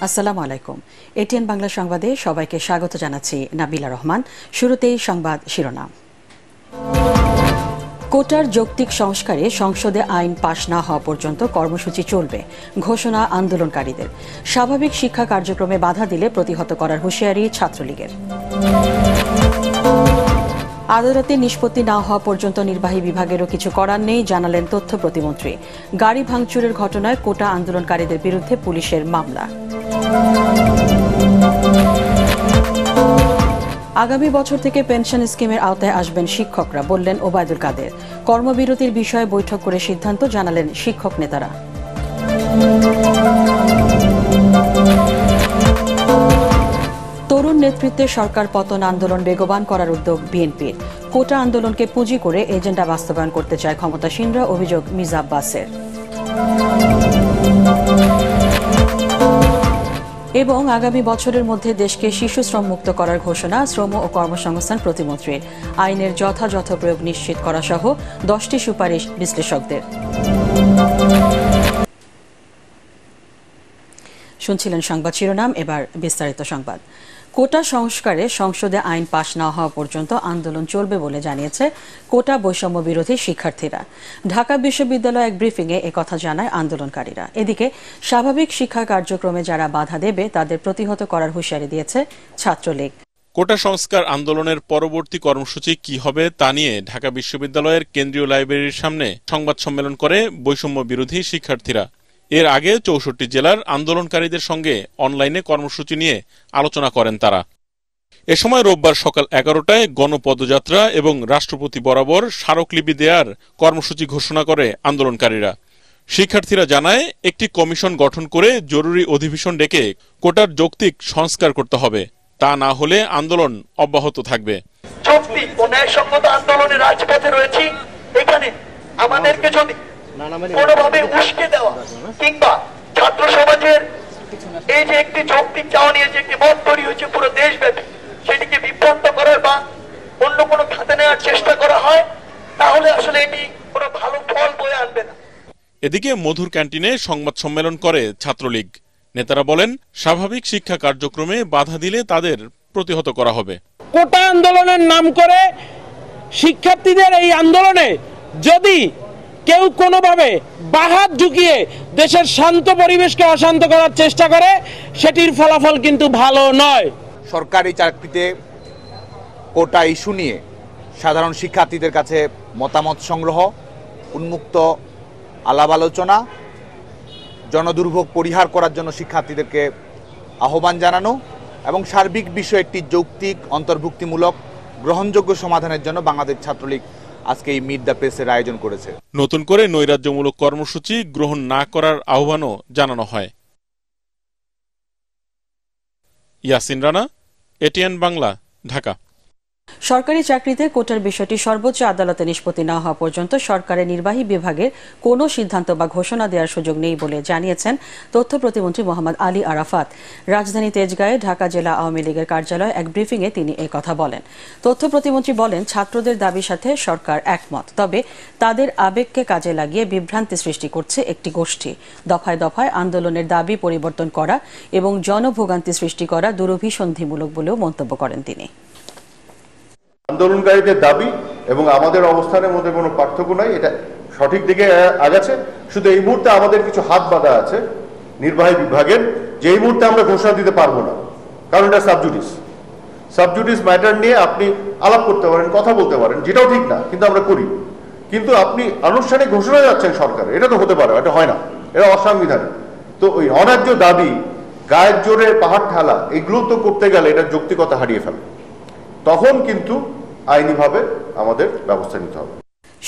আসসালামু আলাইকুম। এটিএন বাংলা সংবাদে সবাইকে স্বাগত জানাচ্ছি নাবিলা রহমান। শুরুতেই সংবাদ শিরোনাম। কোটার যৌক্তিক সংস্কারে সংসদে আইন পাশ না হওয়া পর্যন্ত কর্মসূচি চলবে, ঘোষণা আন্দোলনকারীদের। স্বাভাবিক শিক্ষা কার্যক্রমে বাধা দিলে প্রতিহত করার হুঁশিয়ারি ছাত্রলীগের। আদালতে নিষ্পত্তি না হওয়া পর্যন্ত নির্বাহী বিভাগেরও কিছু করার নেই, জানালেন তথ্য প্রতিমন্ত্রী। গাড়ি ভাঙচুরের ঘটনায় কোটা আন্দোলনকারীদের বিরুদ্ধে পুলিশের মামলা। আগামী বছর থেকে পেনশন স্কিমের আওতায় আসবেন শিক্ষকরা, বললেন ওবায়দুল কাদের। কর্মবিরতির বিষয়ে বৈঠক করে সিদ্ধান্ত, জানালেন শিক্ষক নেতারা। তরুণ নেতৃত্বে সরকার পতন আন্দোলন বেগবান করার উদ্যোগ বিএনপির। কোটা আন্দোলনকে পুঁজি করে এজেন্ডা বাস্তবায়ন করতে চায় ক্ষমতাসীনরা, অভিযোগ মির্জা আব্বাসের। এবং আগামী বছরের মধ্যে দেশকে শিশু শ্রম মুক্ত করার ঘোষণা শ্রম ও কর্মসংস্থান প্রতিমন্ত্রীর। আইনের যথাযথ প্রয়োগ নিশ্চিত করা সহ 10টি সুপারিশ বিশ্লেষকদের। শুনছিলেন সংবাদ শিরোনাম, এবার বিস্তারিত সংবাদ। কোটা সংস্কারে সংসদে আইন পাশ না হওয়া পর্যন্ত আন্দোলন চলবে বলে জানিয়েছে কোটা বৈষম্য বিরোধী শিক্ষার্থীরা। ঢাকা বিশ্ববিদ্যালয়ে এক ব্রিফিংয়ে একথা জানায় আন্দোলনকারীরা। এদিকে স্বাভাবিক শিক্ষা কার্যক্রমে যারা বাধা দেবে তাদের প্রতিহত করার হুঁশিয়ারি দিয়েছে ছাত্রলীগ। কোটা সংস্কার আন্দোলনের পরবর্তী কর্মসূচি কি হবে তা নিয়ে ঢাকা বিশ্ববিদ্যালয়ের কেন্দ্রীয় লাইব্রেরির সামনে সংবাদ সম্মেলন করে বৈষম্য বিরোধী শিক্ষার্থীরা। এর আগে 64 জেলার আন্দোলনকারীদের সঙ্গে অনলাইনে কর্মসূচি নিয়ে আলোচনা করেন তারা। এ সময় রোববার সকাল 11টায় গণপদযাত্রা এবং রাষ্ট্রপতি বরাবর স্মারকলিপি দেওয়ার কর্মসূচি ঘোষণা করে আন্দোলনকারীরা। শিক্ষার্থীরা জানায়, একটি কমিশন গঠন করে জরুরি অধিবেশন ডেকে কোটার যৌক্তিক সংস্কার করতে হবে, তা না হলে আন্দোলন অব্যাহত থাকবে। যৌক্তিক ও ন্যায়সঙ্গত আন্দোলনে রাজপথে রয়েছি। এখানে আমাদেরকে যদি কোনোভাবে উস্কে দেওয়া কিংবা ছাত্র সমাজের এই যে একটি যৌক্তিক চাওয়া নিয়ে যে একটি মত তৈরি হয়েছে পুরো দেশব্যাপী, সেটিকে বিভ্রান্ত করার বা অন্য কোনো খাতে নেওয়ার চেষ্টা করা হয়, তাহলে আসলে এটি কোনো ভালো ফল বয়ে আনবে না। এদিকে মধুর ক্যান্টিনে সংবাদ সম্মেলন করে ছাত্রলীগ। নেতারা বলেন, স্বাভাবিক শিক্ষা কার্যক্রমে বাধা দিলে তাদের প্রতিহত করা হবে। কোটা আন্দোলনের নাম করে শিক্ষার্থীদের এই আন্দোলনে যদি কেউ কোনোভাবে বাহাত ঢুকিয়ে দেশের শান্ত পরিবেশকে অশান্ত করার চেষ্টা করে, সেটির ফলাফল কিন্তু ভালো নয়। সরকারি চাকরিতে কোটা ইস্যু নিয়ে সাধারণ শিক্ষার্থীদের কাছে মতামত সংগ্রহ, উন্মুক্ত আলাপ আলোচনা, জনদুর্ভোগ পরিহার করার জন্য শিক্ষার্থীদেরকে আহ্বান জানানো এবং সার্বিক বিষয়ে একটি যৌক্তিক, অন্তর্ভুক্তিমূলক, গ্রহণযোগ্য সমাধানের জন্য বাংলাদেশ ছাত্রলীগ আজকে এই মিট দ্য প্রেসের আয়োজন করেছে। নতুন করে নৈরাজ্যমূলক কর্মসূচি গ্রহণ না করার আহ্বানও জানানো হয়। ইয়াসিন রানা, এটিএন বাংলা, ঢাকা। সরকারি চাকরিতে কোটার বিষয়টি সর্বোচ্চ আদালতে নিষ্পত্তি না হওয়া পর্যন্ত সরকারের নির্বাহী বিভাগের কোনো সিদ্ধান্ত বা ঘোষণা দেওয়ার সুযোগ নেই বলে জানিয়েছেন তথ্য প্রতিমন্ত্রী মোহাম্মদ আলী আরাফাত। রাজধানী তেজগাঁয়ে ঢাকা জেলা আওয়ামী লীগের কার্যালয়ে এক ব্রিফিংয়ে তিনি কথা বলেন। তথ্য প্রতিমন্ত্রী বলেন, ছাত্রদের দাবির সাথে সরকার একমত, তবে তাদের আবেগকে কাজে লাগিয়ে বিভ্রান্তি সৃষ্টি করছে একটি গোষ্ঠী। দফায় দফায় আন্দোলনের দাবি পরিবর্তন করা এবং জনভোগান্তি সৃষ্টি করা দুরভিসন্ধিমূলক বলেও মন্তব্য করেন তিনি। আন্দোলনকারীদের দাবি এবং আমাদের অবস্থানের মধ্যে কোনো পার্থক্য নাই, এটা সঠিক দিকে আগাচ্ছে। শুধু এই মুহূর্তে আমাদের কিছু হাত বাঁধা আছে নির্বাহী বিভাগের, যে এই মুহূর্তে আমরা ঘোষণা দিতে পারবো না, কারণ এটা সাবজুডিস ম্যাটার নিয়ে আপনি আলাপ করতে পারেন, কথা বলতে পারেন, যেটাও ঠিক না, কিন্তু আমরা করি। কিন্তু আপনি আনুষ্ঠানিক ঘোষণা যাচ্ছেন সরকার, এটা তো হতে পারে, এটা হয় না, এটা অসাংবিধানিক। তো ওই অন্যায্য দাবি, গায়ের জোরে পাহাড় ঠেলা, এগুলো তো করতে গেলে এটা যৌক্তিকতা হারিয়ে ফেলে, তখন কিন্তু আইনিভাবে আমাদের ব্যবস্থা নিতে হবে।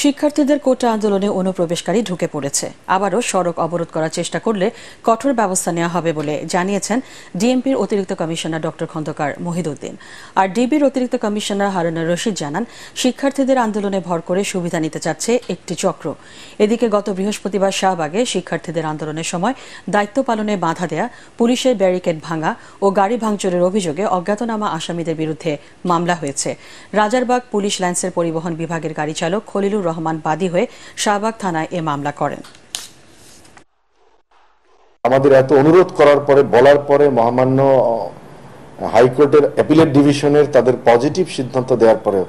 শিক্ষার্থীদের কোটা আন্দোলনে অনুপ্রবেশকারী ঢুকে পড়েছে। আবারও সড়ক অবরোধ করার চেষ্টা করলে কঠোর ব্যবস্থা নেওয়া হবে বলে জানিয়েছেন ডিএমপির অতিরিক্ত কমিশনার ডক্টর খন্দকার মহিদউদ্দিন। আর ডিবির অতিরিক্ত কমিশনার হারুনুর রশিদ জানান, শিক্ষার্থীদের আন্দোলনে ভর করে সুবিধা নিতে চাচ্ছে একটি চক্র। এদিকে গত বৃহস্পতিবার শাহবাগে শিক্ষার্থীদের আন্দোলনের সময় দায়িত্ব পালনে বাধা দেয়া, পুলিশের ব্যারিকেড ভাঙা ও গাড়ি ভাঙচুরের অভিযোগে অজ্ঞাতনামা আসামিদের বিরুদ্ধে মামলা হয়েছে। রাজারবাগ পুলিশ লাইন্সের পরিবহন বিভাগের গাড়ি চালক খলিলুর রহমান বাদী হয়ে শাহবাগ থানায় এ মামলা করেন। আমাদের এত অনুরোধ করার পরে বলার পরে মহামান্য হাইকোর্টের অ্যাপিলেট ডিভিশনের তাদের পজিটিভ সিদ্ধান্ত দেওয়ার পরেও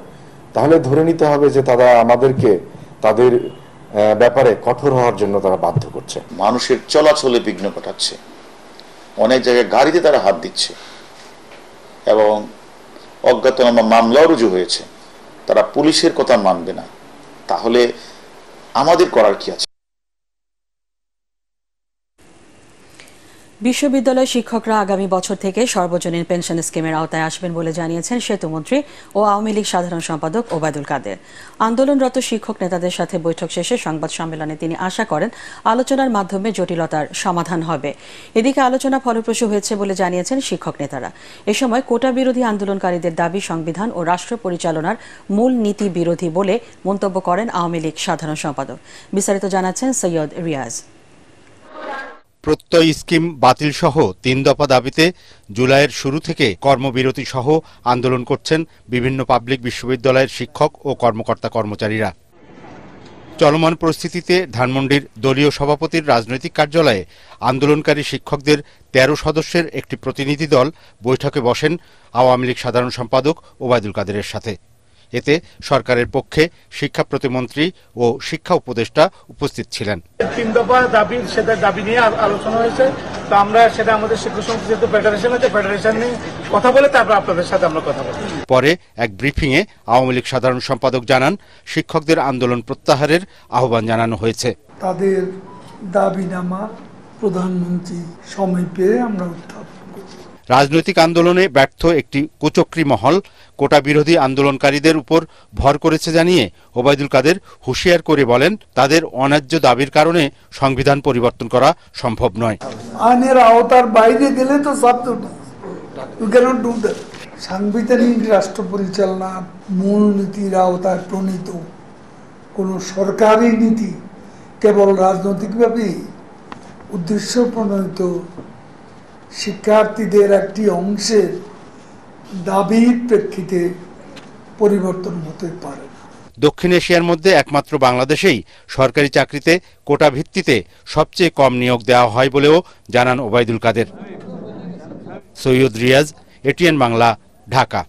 তাহলে ধরে নিতে হবে যে তারা আমাদেরকে তাদের ব্যাপারে কঠোর হওয়ার জন্য তারা বাধ্য করছে। মানুষের চলাচলে বিঘ্ন ঘটাচ্ছে, অনেক জায়গায় গাড়িতে তারা হাত দিচ্ছে এবং অজ্ঞাতনামা মামলাও রুজু হয়েছে। তারা পুলিশের কথা মানবে না, তাহলে আমাদের করার কি আছে? বিশ্ববিদ্যালয় শিক্ষকরা আগামী বছর থেকে সর্বজনীন পেনশন স্কিমের আওতায় আসবেন বলে জানিয়েছেন সেতুমন্ত্রী ও আওয়ামী লীগ সাধারণ সম্পাদক ওবায়দুল কাদের। আন্দোলনরত শিক্ষক নেতাদের সাথে বৈঠক শেষে সংবাদ সম্মেলনে তিনি আশা করেন আলোচনার মাধ্যমে জটিলতার সমাধান হবে। এদিকে আলোচনা ফলপ্রসূ হয়েছে বলে জানিয়েছেন শিক্ষক নেতারা। এ সময় কোটা বিরোধী আন্দোলনকারীদের দাবি সংবিধান ও রাষ্ট্র পরিচালনার মূল নীতি বিরোধী বলে মন্তব্য করেন আওয়ামী লীগ সাধারণ সম্পাদক। বিস্তারিত জানাচ্ছেন সৈয়দ রিয়াজ। প্রত্যয় স্কিম বাতিল সহ ৩ দফা দাবিতে জুলাইয়ের শুরু থেকে কর্মবিরতি সহ আন্দোলন করছেন বিভিন্ন পাবলিক বিশ্ববিদ্যালয়ের শিক্ষক ও কর্মকর্তা কর্মচারীরা। চলমান পরিস্থিতিতে ধানমন্ডির দলীয় সভাপতির রাজনৈতিক কার্যালয়ে আন্দোলনকারী শিক্ষকদের ১৩ সদস্যের একটি প্রতিনিধি দল বৈঠকে বসেন আওয়ামী লীগ সাধারণ সম্পাদক ওবায়দুল কাদেরের সাথে। এতে সরকারের পক্ষে শিক্ষা প্রতিমন্ত্রী ও শিক্ষা উপদেষ্টা উপস্থিত ছিলেন। ৩ দফা দাবি নিয়ে আলোচনা হয়েছে, তো আমরা সেটা আমাদের শিক্ষক সমিতি যেহেতু ফেডারেশন আছে, ফেডারেশন নিয়ে কথা বলে তারপর আপনাদের সাথে আমরা কথা বলব। পরে এক ব্রিফিংয়ে আওয়ামী লীগ সাধারণ সম্পাদক জানান শিক্ষকদের আন্দোলন প্রত্যাহারের আহ্বান জানানো হয়েছে। তাদের দাবিনামা প্রধানমন্ত্রী সময় পেয়ে আমরা উত্থাপন। রাজনৈতিক আন্দোলনে ব্যর্থ একটি কুচক্রী মহল কোটা বিরোধী আন্দোলনকারীদের উপর ভর করেছে জানিয়ে ওবায়দুল কাদের হুঁশিয়ার করে বলেন, তাদের অন্যায্য দাবির কারণে সংবিধান পরিবর্তন করা সম্ভব নয়। আইনের আওতার বাইরে গেলে তো সাংবিধানিক রাষ্ট্র পরিচালনার মূল নীতির আওতায় প্রণীত কোন সরকারি নীতি কেবল রাজনৈতিকভাবে উদ্দেশ্য প্রণীত শিক্ষার্থীদের একটি অংশের দাবির প্রেক্ষিতে পরিবর্তন হতে পারে। দক্ষিণ এশিয়ার মধ্যে একমাত্র বাংলাদেশেই সরকারি চাকরিতে কোটা ভিত্তিতে সবচেয়ে কম নিয়োগ দেওয়া হয় বলেও জানান ওবায়দুল কাদের। সৈয়দ রিয়াজ, এটিএন বাংলা, ঢাকা।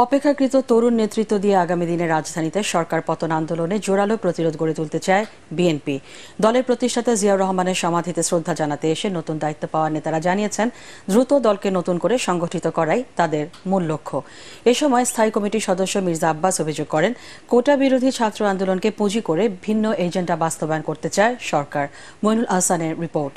অপেক্ষাকৃত তরুণ নেতৃত্ব দিয়ে আগামী দিনে রাজধানীতে সরকার পতন আন্দোলনে জোরালো প্রতিরোধ গড়ে তুলতে চায় বিএনপি। দলের প্রতিষ্ঠাতা জিয়াউর রহমানের সমাধিতে শ্রদ্ধা জানাতে এসে নতুন দায়িত্ব পাওয়া নেতারা জানিয়েছেন দ্রুত দলকে নতুন করে সংগঠিত করাই তাদের মূল লক্ষ্য। এ সময় স্থায়ী কমিটির সদস্য মির্জা আব্বাস অভিযোগ করেন, কোটা বিরোধী ছাত্র আন্দোলনকে পুঁজি করে ভিন্ন এজেন্ডা বাস্তবায়ন করতে চায় সরকার। মইনুল আহসানের রিপোর্ট।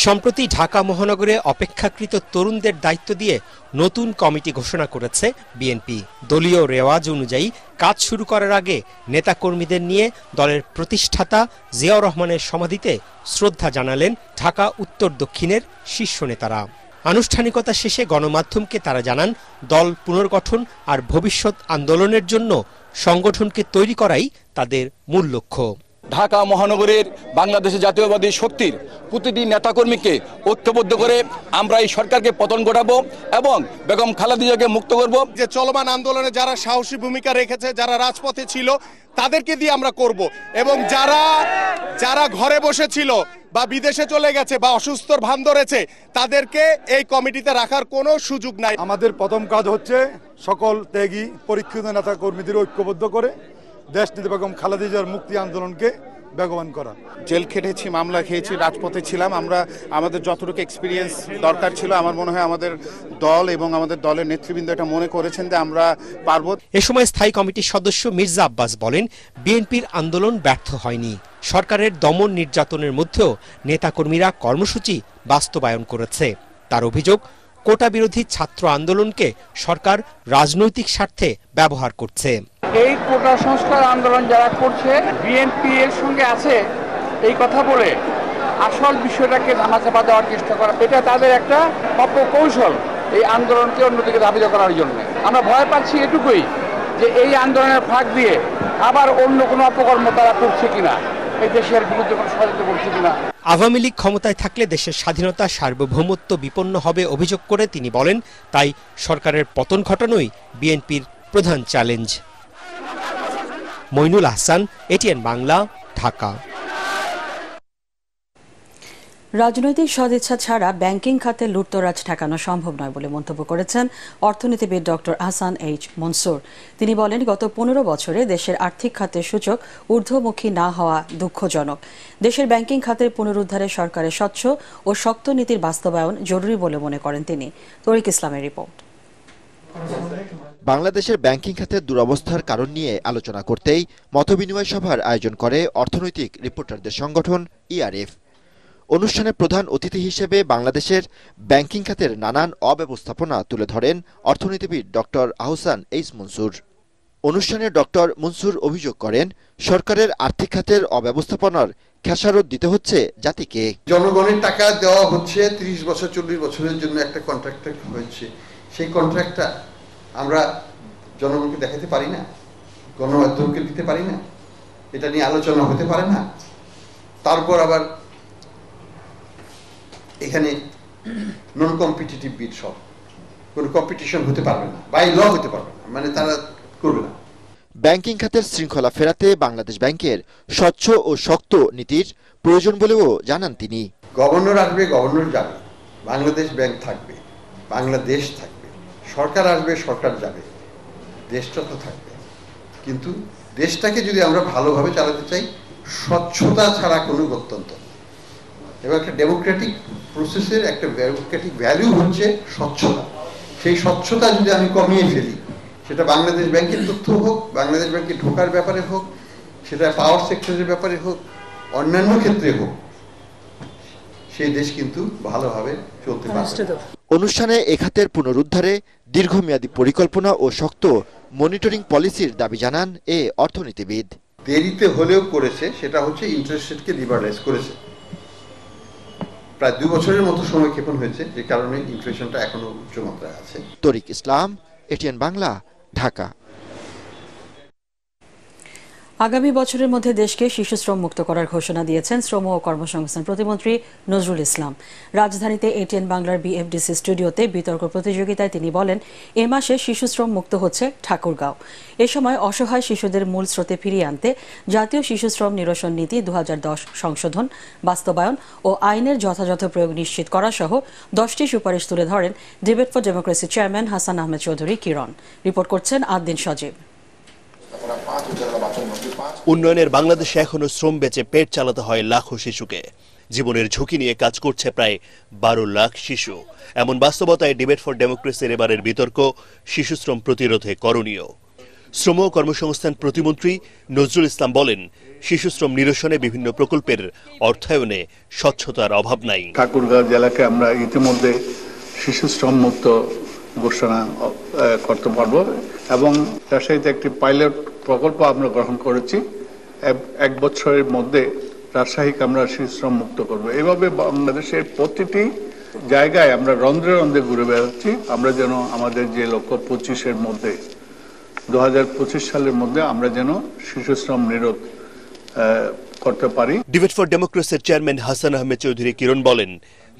সম্প্রতি ঢাকা মহানগরে অপেক্ষাকৃত তরুণদের দায়িত্ব দিয়ে নতুন কমিটি ঘোষণা করেছে বিএনপি। দলীয় রেওয়াজ অনুযায়ী কাজ শুরু করার আগে নেতাকর্মীদের নিয়ে দলের প্রতিষ্ঠাতা জিয়াউর রহমানের সমাধিতে শ্রদ্ধা জানালেন ঢাকা উত্তর দক্ষিণের শীর্ষ নেতারা। আনুষ্ঠানিকতা শেষে গণমাধ্যমকে তারা জানান, দল পুনর্গঠন আর ভবিষ্যৎ আন্দোলনের জন্য সংগঠনকে তৈরি করাই তাদের মূল লক্ষ্য। ঢাকা মহানগরের বাংলাদেশের জাতীয়বাদী শক্তির প্রতিটি নেতাকর্মীকে ঐক্যবদ্ধ করে আমরা এই সরকারকে পতন ঘটাবো এবং বেগম খালেদা জিয়াকে মুক্ত করব। যে চলমান আন্দোলনে যারা সাহসী ভূমিকা রেখেছে, যারা রাজপথে ছিল, তাদেরকে দিয়ে আমরা করব এবং যারা ঘরে বসেছিল বা বিদেশে চলে গেছে বা অসুস্থর ভান ধরেছে, তাদেরকে এই কমিটিতে রাখার কোনো সুযোগ নাই। আমাদের প্রথম কাজ হচ্ছে সকল ত্যাগী পরীক্ষিত নেতা কর্মীদের ঐক্যবদ্ধ করে দেশনেত্রী বেগম খালেদা জিয়ার মুক্তি আন্দোলনকে বেগবান করা। জেল খেটেছি, মামলা খেয়েছি, রাজপথে ছিলাম। আমাদের যতটুকু এক্সপিরিয়েন্স দরকার ছিল, আমার মনে হয় আমাদের দল এবং আমাদের দলের নেতৃবৃন্দ এটা মনে করেছেন যে আমরা পারব। এ সময় স্থায়ী কমিটির সদস্য মির্জা আব্বাস বলেন, বিএনপির আন্দোলন ব্যর্থ হয়নি। সরকারের দমন নির্যাতনের মধ্যেও নেতাকর্মীরা কর্মসূচি বাস্তবায়ন করেছে। তার অভিযোগ, কোটা বিরোধী ছাত্র আন্দোলনকে সরকার রাজনৈতিক স্বার্থে ব্যবহার করছে। এই কোটা সংস্কার আন্দোলন যারা করছে, বিএনপি এর সঙ্গে আছে এই কথা বলে আসল বিষয়টাকে ধামাচাপা দেওয়ার চেষ্টা করা, এটা তাদের একটা অপকৌশল এই আন্দোলনকে অন্যদিকে ধাবিত করার জন্য। আমরা ভয় পাচ্ছি এটুকুই যে এই আন্দোলনের ফাঁক দিয়ে আবার অন্য কোনো অপকর্ম তারা করছে কিনা, এই দেশের বিরুদ্ধে কোনো ষড়যন্ত্র করছে কিনা। আওয়ামী লীগ ক্ষমতায় থাকলে দেশের স্বাধীনতা সার্বভৌমত্ব বিপন্ন হবে অভিযোগ করে তিনি বলেন, তাই সরকারের পতন ঘটানোই বিএনপির প্রধান চ্যালেঞ্জ। মইনুল আহসান, এটিএন বাংলা, ঢাকা। রাজনৈতিক সদিচ্ছা ছাড়া ব্যাংকিং খাতে লুটতরাজ ঠেকানো সম্ভব নয় বলে মন্তব্য করেছেন অর্থনীতিবিদ ডক্টর আহসান এইচ মনসুর। তিনি বলেন, গত 15 বছরে দেশের আর্থিক খাতের সূচক ঊর্ধ্বমুখী না হওয়া দুঃখজনক। দেশের ব্যাংকিং খাতের পুনরুদ্ধারে সরকারের স্বচ্ছ ও শক্ত নীতির বাস্তবায়ন জরুরি বলে মনে করেন তিনি। তরিক ইসলামের রিপোর্ট। বাংলাদেশের ব্যাংকিং খাতের দুরবস্থার কারণ নিয়ে আলোচনা করতেই মতবিনিময় সভার আয়োজন করে অর্থনৈতিক রিপোর্টারদের সংগঠন ইআরএফ। অনুষ্ঠানে প্রধান অতিথি হিসেবে বাংলাদেশের ব্যাংকিং খাতের নানান অব্যবস্থাপনা তুলে ধরেন অর্থনীতিবিদ ডক্টর আহসান এইচ মনসুর। অনুষ্ঠানে ডক্টর মনসুর অভিযোগ করেন, সরকারের আর্থিক খাতের অব্যবস্থাপনার খেসারত দিতে হচ্ছে জাতিকে। জনগণের টাকা দেওয়া হচ্ছে 30 বছর 40 বছরের জন্য একটা কন্ট্রাক্ট হয়েছে, সেই কন্ট্রাক্টটা আমরা জনগণকে দেখাতে পারি না, গণমাধ্যমকে দিতে পারি না, এটা নিয়ে আলোচনা হতে পারে না। তারপর আবার এখানে নন কম্পিটিটিভ বিড, সব কোনো কম্পিটিশন হতে পারবে না, বাই ল হতে পারবে না, মানে তারা করবে না। ব্যাংকিং খাতের শৃঙ্খলা ফেরাতে বাংলাদেশ ব্যাংকের স্বচ্ছ ও শক্ত নীতির প্রয়োজন বলেও জানান তিনি। গভর্নর আসবে, গভর্নর যাবে, বাংলাদেশ ব্যাংক থাকবে, বাংলাদেশ থাকবে, সরকার আসবে, সরকার যাবে, দেশটা তো থাকবে। কিন্তু দেশটাকে যদি আমরা ভালোভাবে চালাতে চাই, স্বচ্ছতা ছাড়া কোনো গত্যন্তর নেই। এবং একটা ডেমোক্রেটিক প্রসেসের একটা ডেমোক্রেটিক ভ্যালু হচ্ছে স্বচ্ছতা। সেই স্বচ্ছতা যদি আমি কমিয়ে ফেলি, সেটা বাংলাদেশ ব্যাংকের তথ্য হোক, বাংলাদেশ ব্যাংকে ঢোকার ব্যাপারে হোক, সেটা পাওয়ার সেক্টরের ব্যাপারে হোক, অন্যান্য ক্ষেত্রে হোক, সেই দেশ কিন্তু ভালোভাবে চলতে পারবে। অনুষ্ঠানে এ খাতের পুনরুদ্ধারে দীর্ঘমেয়াদী পরিকল্পনা ও শক্ত মনিটরিং পলিসির দাবি জানান এ অর্থনীতিবিদ। দেরিতে হলেও করেছে, সেটা হচ্ছে ইন্টারেস্ট রেটকে লিবারালাইজ করেছে। প্রায় 2 বছরের মতো সময় ক্ষেপণ হয়েছে, যে কারণে ইনফ্লেশনটা এখনো উচ্চমাত্রায় আছে। তরিক ইসলাম, এটিএন বাংলা, ঢাকা। আগামী বছরের মধ্যে দেশকে শিশু শ্রম মুক্ত করার ঘোষণা দিয়েছেন শ্রম ও কর্মসংস্থান প্রতিমন্ত্রী নজরুল ইসলাম। রাজধানীতে এটিএন বাংলার বিএফডিসি স্টুডিওতে বিতর্ক প্রতিযোগিতায় তিনি বলেন, এ মাসে শিশু শ্রম মুক্ত হচ্ছে ঠাকুরগাঁও। এ সময় অসহায় শিশুদের মূল স্রোতে ফিরিয়ে আনতে জাতীয় শিশু শ্রম নিরসন নীতি 2010 সংশোধন, বাস্তবায়ন ও আইনের যথাযথ প্রয়োগ নিশ্চিত করা সহ 10টি সুপারিশ তুলে ধরেন debate for democracy chairman Hasan Ahmed Chowdhury Kiran. Report করছেন আদ্দিন সজীব। উন্নয়নের বাংলাদেশে এখনো শ্রম বেচে পেট চালাতে হয় লাখো শিশুকে। জীবনের ঝুঁকি নিয়ে কাজ করছে প্রায় 12 লাখ শিশু। এমন বাস্তবতায় ডিবেট ফর ডেমোক্রেসির এবারের বিতর্ক শিশু শ্রম প্রতিরোধে করণীয়। শ্রম ও কর্মসংস্থান প্রতিমন্ত্রী নজরুল ইসলাম বলেন, শিশু শ্রম নিরসনে বিভিন্ন প্রকল্পের অর্থায়নে স্বচ্ছতার অভাব নাই। ঠাকুরগাঁও জেলাকে আমরা ইতিমধ্যে শিশু শ্রম মুক্ত ঘোষণা করতে পারবো এবং রাজশাহীতে একটি পাইলট প্রকল্প আমরা গ্রহণ করেছি। 1 বছরের মধ্যে রাজশাহীকে আমরা শিশু শ্রম মুক্ত করবো। এভাবে বাংলাদেশের প্রতিটি জায়গায় আমরা রন্ধ্রে রন্ধ্রে ঘুরে বেড়াচ্ছি, আমরা যেন আমাদের যে লক্ষ্য 25-এর মধ্যে 2025 সালের মধ্যে আমরা যেন শিশু শ্রম নিরোধ করতে পারি। ডিবেট ফর ডেমোক্রেসির চেয়ারম্যান হাসান আহমেদ চৌধুরী কিরণ বলেন,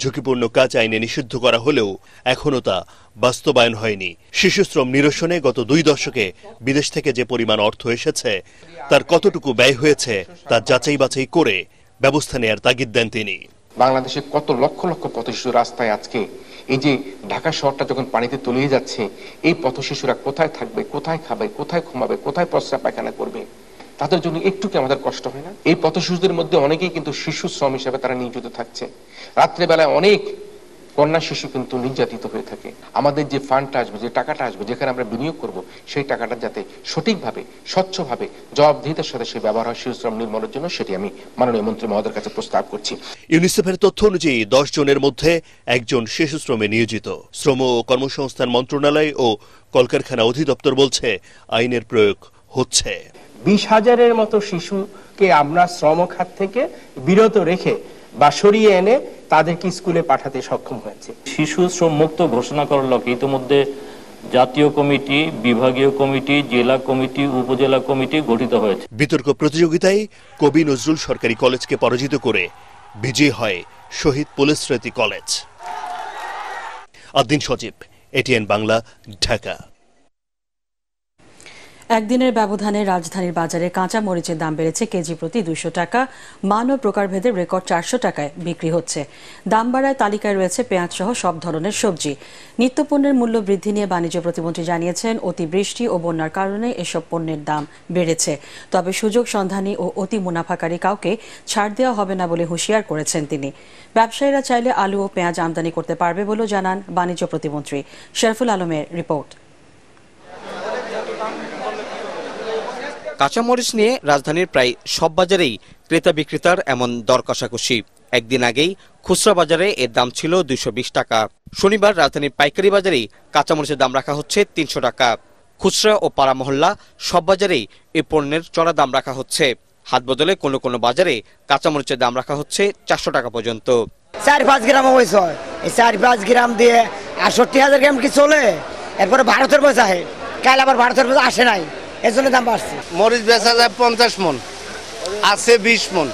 ঝুঁকিপূর্ণ কাজ আইনে নিষিদ্ধ করা হলেও এখনো তা বাস্তবায়ন হয়নি। শিশু শ্রম নিরসনে গত 2 দশকে বিদেশ থেকে যে পরিমাণ অর্থ এসেছে, তার কতটুকু ব্যয় হয়েছে তা যাচাই বাছাই করে ব্যবস্থা নেয়ার তাগিদ দেন তিনি। বাংলাদেশে কত লক্ষ লক্ষ পথশিশু রাস্তায় আজকে, এই যে ঢাকা শহরটা যখন পানিতে তলিয়ে যাচ্ছে, এই পথশিশুরা কোথায় থাকবে, কোথায় খাবে, কোথায় ঘুমাবে, কোথায় প্রস্রাব পায়খানা করবে, তাদের জন্য একটু কি আমাদের কষ্ট হয় না? এই পথশিশুদের মধ্যে অনেকেই কিন্তু শিশু শ্রম হিসেবে তারা নিয়োজিত থাকছে। রাত্রেবেলায় অনেক কন্যা শিশু কিন্তু নির্যাতিত হয়ে থাকে। আমাদের যে ফান্ডটা আসবে, যে টাকাটা আসবে, যেখানে আমরা বিনিয়োগ করব, সেই টাকাটা যাতে সঠিকভাবে, স্বচ্ছভাবে, জবাবদিহিতার সাথে সেই ব্যবহার হয় শিশু শ্রম নির্মূলের জন্য, সেটি আমি মাননীয় মন্ত্রী মহোদয়ের কাছে প্রস্তাব করছি। ইউনিসেফের তথ্য অনুযায়ী 10 জনের মধ্যে 1 জন শিশু শ্রমে নিয়োজিত। শ্রম ও কর্মসংস্থান মন্ত্রণালয় ও কলকারখানা অধিদপ্তর বলছে, আইনের প্রয়োগ হচ্ছে। 20,000-এর মতো শিশুকে আমরা শ্রম খাত থেকে বিরত রেখে বা সরিয়ে এনে তাদেরকে স্কুলে পাঠাতে সক্ষম হয়েছে। শিশু শ্রম মুক্ত ঘোষণা করার লক্ষ্যে ইতিমধ্যে জাতীয় কমিটি, বিভাগীয় কমিটি, জেলা কমিটি, উপজেলা কমিটি গঠিত হয়েছে। বিতর্ক প্রতিযোগিতায় কবি নজরুল সরকারি কলেজকে পরাজিত করে বিজয়ী হয় শহীদ পুলিশ স্মৃতি কলেজ। আদ্দিন সজীব, এটিএন বাংলা, ঢাকা। একদিনের ব্যবধানে রাজধানীর বাজারে কাঁচা মরিচের দাম বেড়েছে কেজি প্রতি 200 টাকা। মান ও প্রকারভেদে রেকর্ড 400 টাকায় বিক্রি হচ্ছে। দাম বাড়ায় তালিকায় রয়েছে পেঁয়াজ সহ সব ধরনের সবজি। নিত্যপণ্যের মূল্য বৃদ্ধি নিয়ে বাণিজ্য প্রতিমন্ত্রী জানিয়েছেন, অতিবৃষ্টি ও বন্যার কারণে এসব পণ্যের দাম বেড়েছে। তবে সুযোগ সন্ধানী ও অতি মুনাফাকারী কাউকে ছাড় দেওয়া হবে না বলে হুঁশিয়ার করেছেন তিনি। ব্যবসায়ীরা চাইলে আলু ও পেঁয়াজ আমদানি করতে পারবে বলেও জানান বাণিজ্য প্রতিমন্ত্রী। শরফুল আলমের রিপোর্ট। কাঁচামরিচ নিয়ে রাজধানীর প্রায় সব বাজারেই ক্রেতা বিক্রেতার এমন দর কষাকষি। একদিন আগেই খুচরা বাজারে এর দাম ছিল 220 টাকা। শনিবার রাজধানীর পাইকারি বাজারেই কাঁচামরিচের দাম রাখা হচ্ছে 300 টাকা। খুচরা ও পাড়া মহল্লা সব বাজারেই এ পণ্যের চড়া দাম রাখা হচ্ছে। হাত বদলে কোনো কোনো বাজারে কাঁচামরিচের দাম রাখা হচ্ছে 400 টাকা পর্যন্ত। 4-5 গ্রাম হয়েছে, এই 4-5 গ্রাম দিয়ে 68,000 গ্রাম কি চলে? এরপরে ভারতের পয়সা হয়, কাল আবার ভারতের পয়সা আসে নাই, এর জন্য দাম বাড়ছে। মরিচ বেচা যায় 50 মন, আছে 20 মন,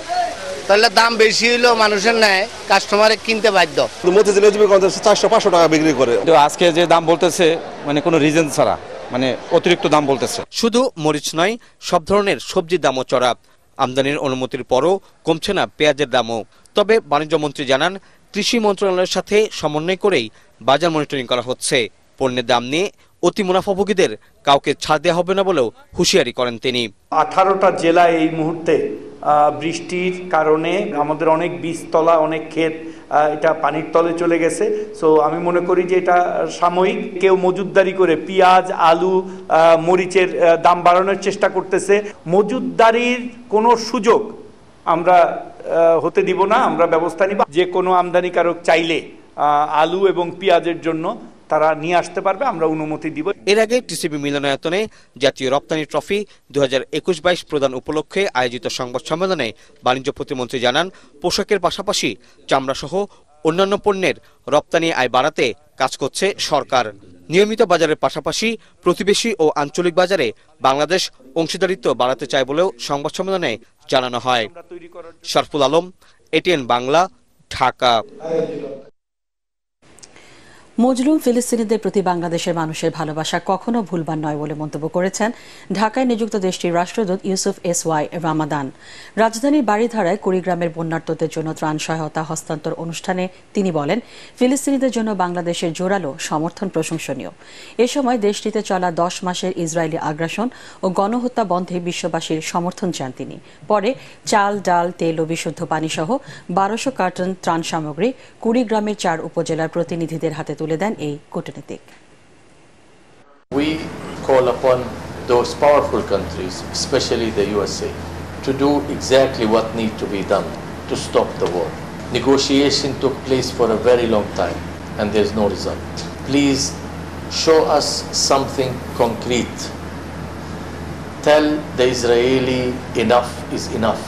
তাহলে দাম বেশি হইলেও মানুষের নেয়, কাস্টমারে কিনতে বাধ্য। মতিঝিলে 400-500 টাকা বিক্রি করে। আজকে যে দাম বলতেছে মানে কোনো রিজন ছাড়া, মানে অতিরিক্ত দাম বলতেছে। শুধু মরিচ নয়, সব ধরনের সবজির দামও চড়া। আমদানির অনুমতির পরও কমছে না পেঁয়াজের দামও। তবে বাণিজ্য মন্ত্রী জানান, কৃষি মন্ত্রণালয়ের সাথে সমন্বয় করেই বাজার মনিটরিং করা হচ্ছে। পণ্যের দাম নিয়ে অতি মুনাফাভোগীদের কাউকে ছাড় দেওয়া হবে না বলেও হুঁশিয়ারি করেন তিনি। 18টা জেলা এই মুহূর্তে বৃষ্টির কারণে আমাদের অনেক বীজতলা, অনেক ক্ষেত এটা পানির তলে চলে গেছে। সো আমি মনে করি যে এটা সাময়িক। কেউ মজুতদারি করে পেঁয়াজ, আলু, মরিচের দাম বাড়ানোর চেষ্টা করতেছে। মজুতদারির কোনো সুযোগ আমরা হতে দিব না, আমরা ব্যবস্থা নিব। যে কোনো আমদানিকারক চাইলে আলু এবং পেঁয়াজের জন্য তারা নিয়ে আসতে পারবে, আমরা অনুমতি দিব। এর আগে টিসিবি মিলনায়তনে জাতীয় রপ্তানি ট্রফি 2021-22 প্রদান উপলক্ষে আয়োজিত সংবাদ সম্মেলনে বাণিজ্য প্রতিমন্ত্রী জানান, পোশাকের পাশাপাশি চামড়া সহ অন্যান্য পণ্যের রপ্তানি আয় বাড়াতে কাজ করছে সরকার। নিয়মিত বাজারের পাশাপাশি প্রতিবেশী ও আঞ্চলিক বাজারে বাংলাদেশ অংশীদারিত্ব বাড়াতে চায় বলেও সংবাদ সম্মেলনে জানানো হয়। শরফুল আলম, এটিএন বাংলা, ঢাকা। মজলুম ফিলিস্তিনিদের প্রতি বাংলাদেশের মানুষের ভালোবাসা কখনো ভুলবার নয় বলে মন্তব্য করেছেন ঢাকায় নিযুক্ত দেশটির রাষ্ট্রদূত ইউসুফ এস.ওয়াই. রামাদান। রাজধানীর বাড়িধারায় কুড়িগ্রামের বন্যার্তদের জন্য ত্রাণ সহায়তা হস্তান্তর অনুষ্ঠানে তিনি বলেন, ফিলিস্তিনিদের জন্য বাংলাদেশের জোরালো সমর্থন প্রশংসনীয়। এ সময় দেশটিতে চলা 10 মাসের ইসরায়েলি আগ্রাসন ও গণহত্যা বন্ধে বিশ্ববাসীর সমর্থন চান তিনি। পরে চাল, ডাল, তেল ও বিশুদ্ধ পানি সহ 1200 কার্টন ত্রাণ সামগ্রী কুড়িগ্রামের 4 উপজেলার প্রতিনিধিদের হাতে তুলে দেন এই কূটনীতিক। We call upon those powerful countries, especially the USA, to do exactly what needs to be done to stop the war. Negotiation took place for a very long time and there's no result. Please show us something concrete. Tell the Israeli enough is enough.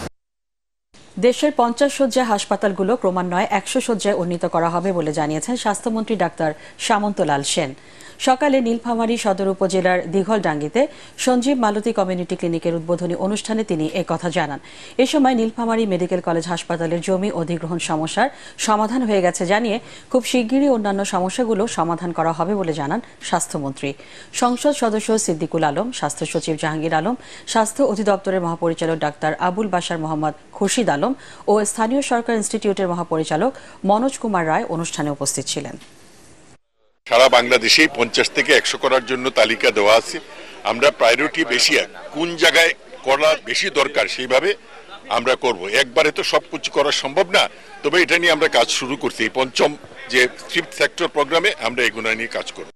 দেশের 50 শয্যা হাসপাতালগুলো ক্রমান্বয়ে 100 শয্যায় উন্নীত করা হবে বলে জানিয়েছেন স্বাস্থ্যমন্ত্রী ডাক্তার সামন্তলাল সেন। সকালে নীলফামারী সদর উপজেলার দিঘলডাঙ্গিতে সঞ্জীব মালতী কমিউনিটি ক্লিনিকের উদ্বোধনী অনুষ্ঠানে তিনি একথা জানান। এ সময় নীলফামারী মেডিকেল কলেজ হাসপাতালের জমি অধিগ্রহণ সমস্যার সমাধান হয়ে গেছে জানিয়ে খুব শিগগিরই অন্যান্য সমস্যাগুলো সমাধান করা হবে বলে জানান স্বাস্থ্যমন্ত্রী। সংসদ সদস্য সিদ্দিকুল আলম, স্বাস্থ্য সচিব জাহাঙ্গীর আলম, স্বাস্থ্য অধিদপ্তরের মহাপরিচালক ডাক্তার আবুল বাশার মোহাম্মদ খুরশিদ আলম ও স্থানীয় সরকার ইনস্টিটিউটের মহাপরিচালক মনোজ কুমার রায় অনুষ্ঠানে উপস্থিত ছিলেন। সারা বাংলাদেশে 50 থেকে 100 করার জন্য তালিকা দেওয়া আছে। আমরা প্রায়োরিটি বেশি কোন জায়গায় করা বেশি দরকার সেইভাবে আমরা করব। একবারে তো সবকিছু করা সম্ভব না, তবে এটা নিয়ে আমরা কাজ শুরু করছি। পঞ্চম যে 5th সেক্টর প্রোগ্রামে আমরা এগুলো নিয়ে কাজ করব।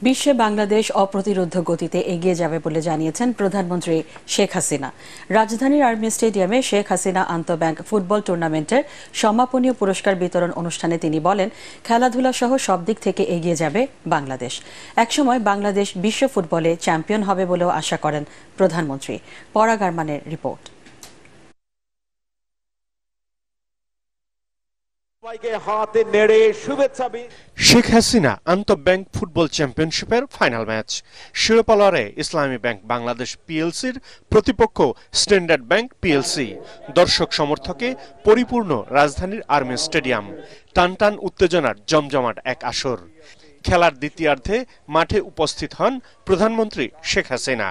বিশ্বে বাংলাদেশ অপ্রতিরোধ্য গতিতে এগিয়ে যাবে বলে জানিয়েছেন প্রধানমন্ত্রী শেখ হাসিনা। রাজধানীর আর্মি স্টেডিয়ামে শেখ হাসিনা আন্তঃব্যাংক ফুটবল টুর্নামেন্টের সমাপনীয় পুরস্কার বিতরণ অনুষ্ঠানে তিনি বলেন, খেলাধুলা সহ সব দিক থেকে এগিয়ে যাবে বাংলাদেশ। একসময় বাংলাদেশ বিশ্ব ফুটবলে চ্যাম্পিয়ন হবে বলেও আশা করেন প্রধানমন্ত্রী। পরাগ আরমানের রিপোর্ট। সবাইকে হাতে নেড়ে শুভেচ্ছা। শেখ হাসিনা আন্তঃব্যাংক ফুটবল চ্যাম্পিয়নশিপের ফাইনাল ম্যাচ। শিরোপা লড়াইয়ে ইসলামী ব্যাংক বাংলাদেশ পিএলসির প্রতিপক্ষ স্ট্যান্ডার্ড ব্যাংক পিএলসি। দর্শক সমর্থকে পরিপূর্ণ রাজধানীর আর্মি স্টেডিয়াম। টানটান উত্তেজনার জমজমাট এক আসর। খেলার দ্বিতীয়ার্ধে মাঠে উপস্থিত হন প্রধানমন্ত্রী শেখ হাসিনা।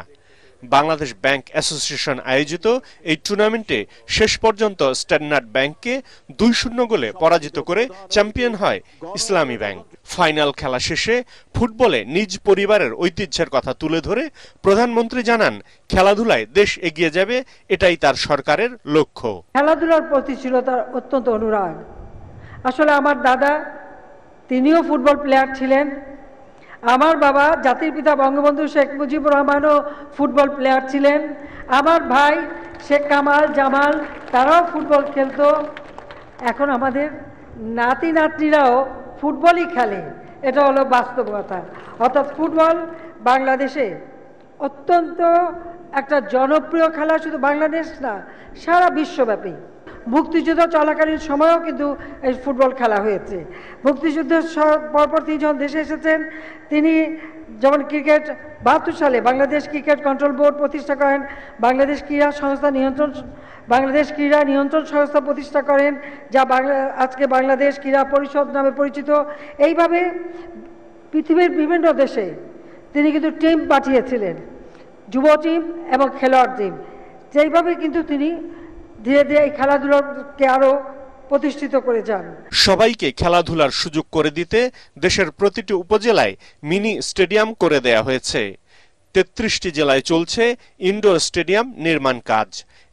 বাংলাদেশ ব্যাংক অ্যাসোসিয়েশন আয়োজিত এই টুর্নামেন্টে শেষ পর্যন্ত স্ট্যান্ডার্ড ব্যাংককে 2-0 গোলে পরাজিত করে চ্যাম্পিয়ন হয় ইসলামী ব্যাংক। ফাইনাল খেলা শেষে ফুটবলে নিজ পরিবারের ঐতিহ্যের কথা তুলে ধরে প্রধানমন্ত্রী জানান, খেলাধুলায় দেশ এগিয়ে যাবে, এটাই তার সরকারের লক্ষ্য। খেলাধুলার প্রতি ছিল তার অত্যন্ত অনুরাগ। আসলে আমার দাদা তিনিও ফুটবল প্লেয়ার ছিলেন। আমার বাবা জাতির পিতা বঙ্গবন্ধু শেখ মুজিবুর রহমানও ফুটবল প্লেয়ার ছিলেন। আমার ভাই শেখ কামাল জামাল তারাও ফুটবল খেলতো। এখন আমাদের নাতি নাতনিরাও ফুটবলই খেলে, এটা হলো বাস্তবতা। অর্থাৎ ফুটবল বাংলাদেশে অত্যন্ত একটা জনপ্রিয় খেলা, শুধু বাংলাদেশ না সারা বিশ্বব্যাপী। মুক্তিযুদ্ধ চলাকালীন সময়েও কিন্তু এই ফুটবল খেলা হয়েছে। মুক্তিযুদ্ধের পরপর তিনি যখন দেশে এসেছেন, তিনি যেমন ক্রিকেট 72 সালে বাংলাদেশ ক্রিকেট কন্ট্রোল বোর্ড প্রতিষ্ঠা করেন, বাংলাদেশ ক্রীড়া নিয়ন্ত্রণ সংস্থা প্রতিষ্ঠা করেন, যা আজকে বাংলাদেশ ক্রীড়া পরিষদ নামে পরিচিত। এইভাবে পৃথিবীর বিভিন্ন দেশে তিনি কিন্তু টিম পাঠিয়েছিলেন, যুব টিম এবং খেলোয়াড় টিম। যেইভাবে কিন্তু তিনি ধীরে ধীরে এই খেলাধুলাকে আরো প্রতিষ্ঠিত করে যান। সবাইকে খেলাধুলার সুযোগ করে দিতে দেশের প্রতিটি উপজেলায় মিনি স্টেডিয়াম করে দেয়া হয়েছে। 33টি জেলায় চলছে ইনডোর স্টেডিয়াম নির্মাণ কাজ।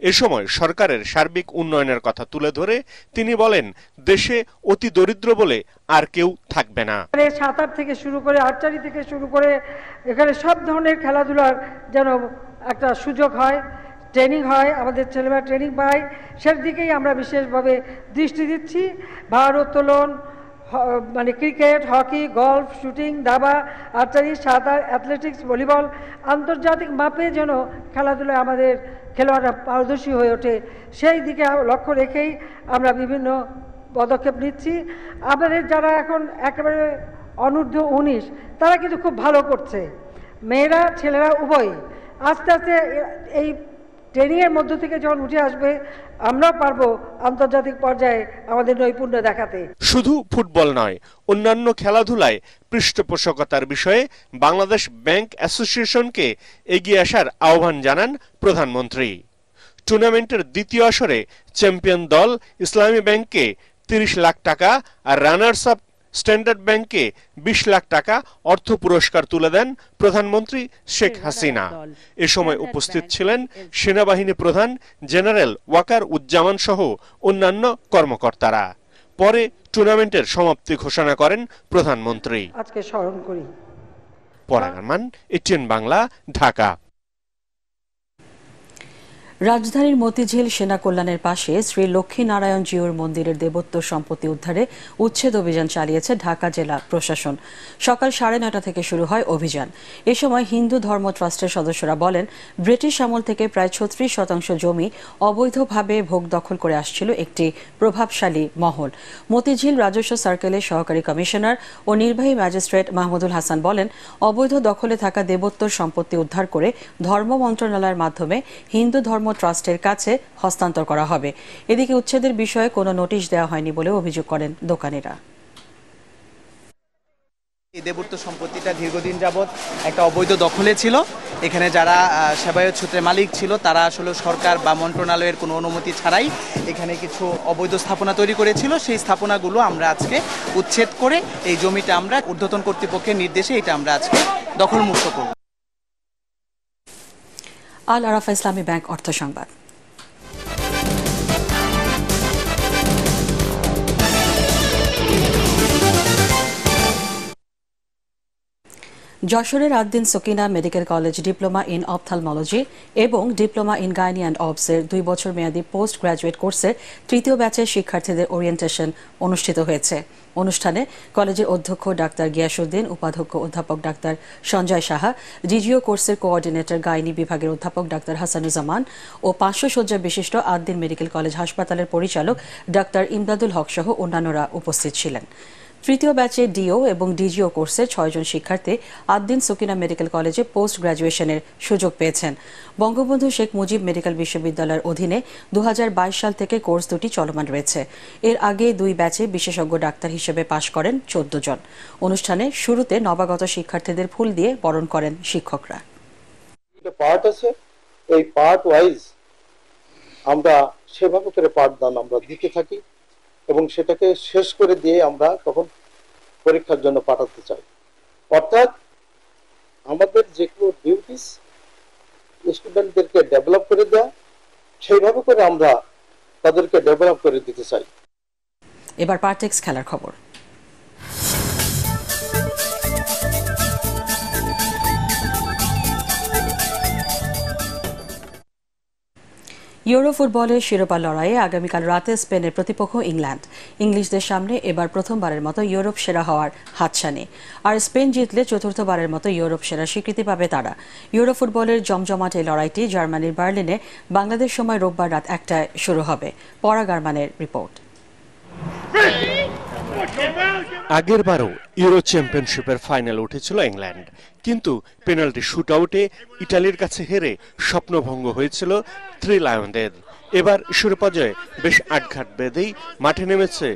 এ সময় সরকারের সার্বিক উন্নয়নের কথা তুলে ধরে তিনি বলেন, দেশে অতি দরিদ্র বলে আর কেউ থাকবে না। সাঁতার থেকে শুরু করে আর্চারি থেকে শুরু করে এখানে সব ধরনের খেলাধুলার যেন একটা সুযোগ হয়, ট্রেনিং হয়, আমাদের ছেলেমেয়েরা ট্রেনিং পায়, সেদিকেই আমরা বিশেষভাবে দৃষ্টি দিচ্ছি। ভারোত্তোলন, মানে ক্রিকেট, হকি, গলফ, শুটিং, দাবা, আর্চারি, সাঁতার, অ্যাথলেটিক্স, ভলিবল আন্তর্জাতিক মাপে যেন খেলাধুলায় আমাদের খেলোয়াড়রা পারদর্শী হয়ে ওঠে, সেই দিকে লক্ষ্য রেখেই আমরা বিভিন্ন পদক্ষেপ নিচ্ছি। আমাদের যারা এখন একেবারে অনূর্ধ্ব 19 তারা কিন্তু খুব ভালো করছে, মেয়েরা ছেলেরা উভয়ই। আস্তে আস্তে এই ট্রেনিংয়ের মধ্য থেকে যখন উঠে আসবে, আমরাও পারবো আন্তর্জাতিক পর্যায়ে আমাদের নৈপুণ্য দেখাতে। শুধু ফুটবল নয়, অন্যান্য খেলাধুলায় পৃষ্ঠপোষকতার বিষয়ে বাংলাদেশ ব্যাংক অ্যাসোসিয়েশনকে এগিয়ে আসার আহ্বান জানান প্রধানমন্ত্রী। টুর্নামেন্টের দ্বিতীয় আসরে চ্যাম্পিয়ন দল ইসলামী ব্যাংককে 30 লাখ টাকা আর রানার্স আপ স্ট্যান্ডার্ড ব্যাংককে 20 লাখ টাকা অর্থ পুরস্কার তুলে দেন প্রধানমন্ত্রী শেখ হাসিনা। এ সময় উপস্থিত ছিলেন সেনাবাহিনী প্রধান জেনারেল ওয়াকার উজ্জামান সহ অন্যান্য কর্মকর্তারা। পরে টুর্নামেন্টের সমাপ্তি ঘোষণা করেন প্রধানমন্ত্রী। আজকে স্মরণ করি। পরাগ আরমান, এটিএন বাংলা, ঢাকা। রাজধানীর মতিঝিল সেনা কল্যাণের পাশে শ্রী লক্ষ্মীনারায়ণ জিউর মন্দিরের দেবত্ব সম্পত্তি উদ্ধারে উচ্ছেদ অভিযান চালিয়েছে ঢাকা জেলা প্রশাসন। সকাল 9:30 থেকে শুরু হয় অভিযান। এ সময় হিন্দু ধর্ম ট্রাস্টের সদস্যরা বলেন, ব্রিটিশ আমল থেকে প্রায় 36% জমি অবৈধভাবে ভোগ দখল করে আসছিল একটি প্রভাবশালী মহল। মতিঝিল রাজস্ব সার্কেলের সহকারী কমিশনার ও নির্বাহী ম্যাজিস্ট্রেট মাহমুদুল হাসান বলেন, অবৈধ দখলে থাকা দেবত্বর সম্পত্তি উদ্ধার করে ধর্ম মন্ত্রণালয়ের মাধ্যমে হিন্দু ধর্ম ট্রাস্টের কাছে হস্তান্তর করা হবে। এদিকে উচ্ছেদের বিষয়ে কোনো নোটিশ দেওয়া হয়নি বলে অভিযোগ করেন দোকানিরা। এই দেবত্ব সম্পত্তিটা দীর্ঘদিন যাবৎ একটা অবৈধ দখলে ছিল। এখানে যারা সেবায়ত সূত্রে মালিক ছিল তারা আসলে সরকার বা মন্ত্রণালয়ের কোনো অনুমতি ছাড়াই এখানে কিছু অবৈধ স্থাপনা তৈরি করেছিল। সেই স্থাপনাগুলো আমরা আজকে উচ্ছেদ করে এই জমিটা আমরা ঊর্ধ্বতন কর্তৃপক্ষের নির্দেশে এটা আমরা আজকে দখলমুক্ত করব। আল আরাফা ইসলামী ব্যাংক অর্থ সংবাদ। যশোরের Ad-din Sakina medical college diploma in ophthalmology এবং ডিপ্লোমা ইন গাইনি অ্যান্ড অবসের 2 বছর মেয়াদী পোস্ট গ্রাজুয়েট কোর্সের তৃতীয় ব্যাচের শিক্ষার্থীদের ওরিয়েন্টেশন অনুষ্ঠিত হয়েছে। অনুষ্ঠানে কলেজের অধ্যক্ষ ডাক্তার গিয়াসউদ্দিন, উপাধ্যক্ষ অধ্যাপক ডাক্তার সঞ্জয় সাহা, ডিজিও কোর্সের কোঅর্ডিনেটর গাইনি বিভাগের অধ্যাপক ডাক্তার হাসানুজ্জামান ও 500 শয্যা বিশিষ্ট আদ্দিন মেডিকেল কলেজ হাসপাতালের পরিচালক ডাক্তার ইমদাদুল হক সহ অন্যান্যরা উপস্থিত ছিলেন। তৃতীয় ব্যাচে ডিও এবং ডিজিও কোর্সের 6 জন শিক্ষার্থী আদ্দিন সকিনা মেডিকেল কলেজে পোস্ট গ্রাজুয়েশনের সুযোগ পেয়েছেন। বঙ্গবন্ধু শেখ মুজিব মেডিকেল বিশ্ববিদ্যালয়ের অধীনে 2022 সাল থেকে কোর্স দুটি চলমান রয়েছে। এর আগে 2 ব্যাচে বিশেষজ্ঞ ডাক্তার হিসেবে পাশ করেন 14 জন। অনুষ্ঠানে শুরুতে নবাগত শিক্ষার্থীদের ফুল দিয়ে বরণ করেন শিক্ষকরা। পার্ট আছে, এই পার্ট ওয়াইজ আমরা সেভাবে করে পাঠদান আমরা দিতে থাকি এবং সেটাকে শেষ করে দিয়ে আমরা তখন পরীক্ষার জন্য পাঠাতে চাই। অর্থাৎ আমাদের যেগুলো ডিউটিস স্টুডেন্টদেরকে ডেভেলপ করে দেওয়া, সেইভাবে করে আমরা তাদেরকে ডেভেলপ করে দিতে চাই। এবার পার্টেক্স খেলার খবর। ইউরো ফুটবলের শিরোপা লড়াইয়ে আগামীকাল রাতে স্পেনের প্রতিপক্ষ ইংল্যান্ড। ইংলিশদের সামনে এবার প্রথমবারের মতো ইউরোপ সেরা হওয়ার হাতছানি। আর স্পেন জিতলে চতুর্থবারের মতো ইউরোপ সেরা স্বীকৃতি পাবে তারা। ইউরো ফুটবলের জমজমাট এই লড়াইটি জার্মানির বার্লিনে বাংলাদেশ সময় রোববার রাত 1টায় শুরু হবে। পরা গারমানের রিপোর্ট। আগেরবারও ইউরো চ্যাম্পিয়নশিপের ফাইনালে উঠেছিল ইংল্যান্ড, কিন্তু পেনাল্টি শুটআউটে ইটালির কাছে হেরে স্বপ্নভঙ্গ হয়েছিল থ্রি লায়নদের। এবার শিরোপা জয়ে বেশ আটঘাট বেঁধেই মাঠে নেমেছে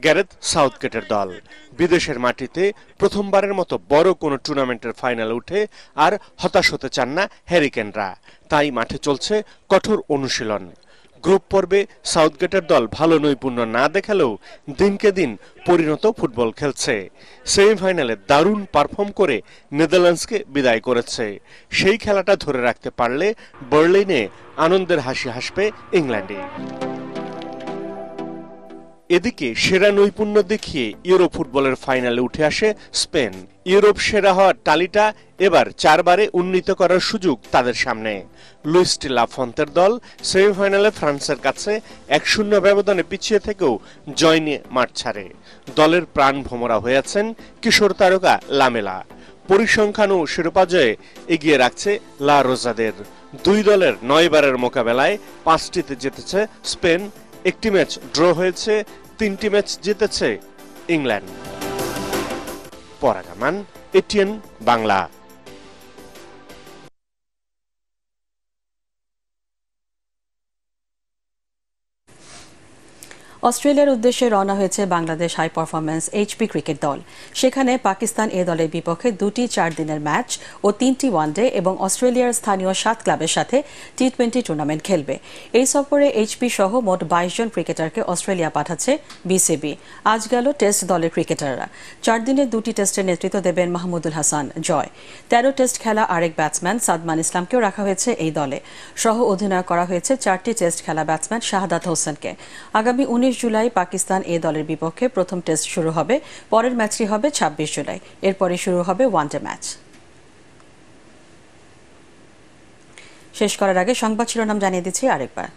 গ্যারেথ সাউথগেটের দল। বিদেশের মাটিতে প্রথমবারের মতো বড় কোনো টুর্নামেন্টের ফাইনালে উঠে আর হতাশ হতে চান না হ্যারিকেনরা, তাই মাঠে চলছে কঠোর অনুশীলন। গ্রুপ পর্বে সাউথগেটের দল ভালো নৈপুণ্য না দেখালেও দিনকে দিন পরিণত ফুটবল খেলছে। সেমিফাইনালে দারুণ পারফর্ম করে নেদারল্যান্ডসকে বিদায় করেছে। সেই খেলাটা ধরে রাখতে পারলে বার্লিনে আনন্দের হাসি হাসবে ইংল্যান্ডে। এদিকে সেরা নৈপুণ্য দেখিয়ে ইউরো ফুটবলের ফাইনালে উঠে আসে স্পেন। ইউরোপ সেরা হওয়ার তালিটা এবার 4 বারে উন্নীত করার সুযোগ তাদের সামনে। লুইস ডি লা ফন্তের দল সেমিফাইনালে ফ্রান্সের কাছে 1-0 ব্যবধানে পিছিয়ে থেকেও জয় নিয়ে মাঠ ছাড়ে। দলের প্রাণ ভোমরা হয়ে আছেন কিশোর তারকা লামেলা। পরিসংখ্যানও শিরোপা জয়ে এগিয়ে রাখছে লা রোজাদের। 2 দলের 9 বারের মোকাবেলায় 5টিতে জিতেছে স্পেন, 1টি ম্যাচ ড্র হয়েছে, 3টি ম্যাচ জিতেছে ইংল্যান্ড। পরাগামান, এটিএন বাংলা। অস্ট্রেলিয়ার উদ্দেশ্যে রওনা হয়েছে Bangladesh high performance HP cricket দল। সেখানে পাকিস্তান এ দলের বিপক্ষে 2টি 4 দিনের ম্যাচ ও 3টি ওয়ানডে এবং অস্ট্রেলিয়ার স্থানীয় 7 ক্লাবের সাথে টি20 টুর্নামেন্ট খেলবে। এই সফরে এইচপি সহ মোট 22 জন ক্রিকেটারকে অস্ট্রেলিয়া পাঠাচ্ছে বিসিবি। আজ গেল টেস্ট দলের ক্রিকেটাররা। 4 দিনের 2টি টেস্টের নেতৃত্ব দেবেন মাহমুদুল হাসান জয়। 13 টেস্ট খেলা আরেক ব্যাটসম্যান সাদমান ইসলামকেও রাখা হয়েছে এই দলে। সহ অধিনায়ক করা হয়েছে 4টি টেস্ট খেলা ব্যাটসম্যান শাহাদাত হোসেনকে। আগামী 19 জুলাই পাকিস্তান এ দলের বিপক্ষে প্রথম টেস্ট শুরু হবে। পরের ম্যাচটি হবে 26 জুলাই। এরপরে শুরু হবে ওয়ানডে ম্যাচ। শেষ করার আগে সংবাদ শিরোনাম জানিয়ে দিচ্ছি আরেকবার।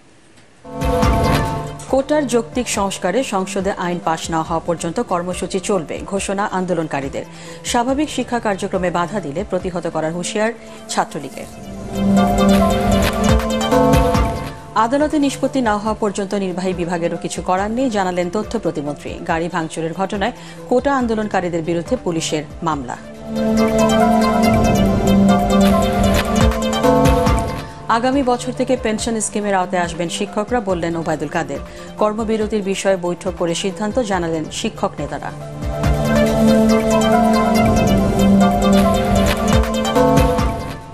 কোটার যৌক্তিক সংস্কারে সংসদে আইন পাশ না হওয়া পর্যন্ত কর্মসূচি চলবে, ঘোষণা আন্দোলনকারীদের। স্বাভাবিক শিক্ষা কার্যক্রমে বাধা দিলে প্রতিহত করার হুঁশিয়ার ছাত্রলীগের। আদালতে নিষ্পত্তি না হওয়া পর্যন্ত নির্বাহী বিভাগেরও কিছু করার নেই, জানালেন তথ্য প্রতিমন্ত্রী। গাড়ি ভাঙচুরের ঘটনায় কোটা আন্দোলনকারীদের বিরুদ্ধে পুলিশের মামলা। আগামী বছর থেকে পেনশন স্কিমের আওতায় আসবেন শিক্ষকরা, বললেন ওবায়দুল কাদের। কর্মবিরতির বিষয়ে বৈঠক করে সিদ্ধান্ত জানালেন শিক্ষক নেতারা।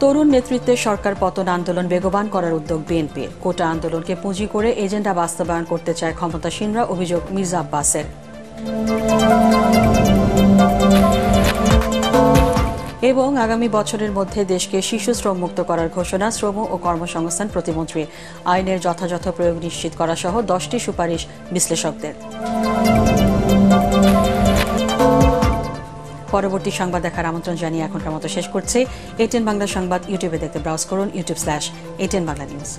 তরুণ নেতৃত্বে সরকার পতন আন্দোলন বেগবান করার উদ্যোগ বিএনপির। কোটা আন্দোলনকে পুঁজি করে এজেন্ডা বাস্তবায়ন করতে চায় ক্ষমতাসীনরা, অভিযোগ মির্জা আব্বাসের। এবং আগামী বছরের মধ্যে দেশকে শিশু শ্রম মুক্ত করার ঘোষণা শ্রম ও কর্মসংস্থান প্রতিমন্ত্রী। আইনের যথাযথ প্রয়োগ নিশ্চিত করা সহ 10টি সুপারিশ বিশ্লেষকদের। পরবর্তী সংবাদ দেখার আমন্ত্রণ জানিয়ে এখনকার মতো শেষ করছি। ATN বাংলা সংবাদ ইউটিউবে দেখতে ব্রাউজ করুন youtube.com/ATN Bangla News।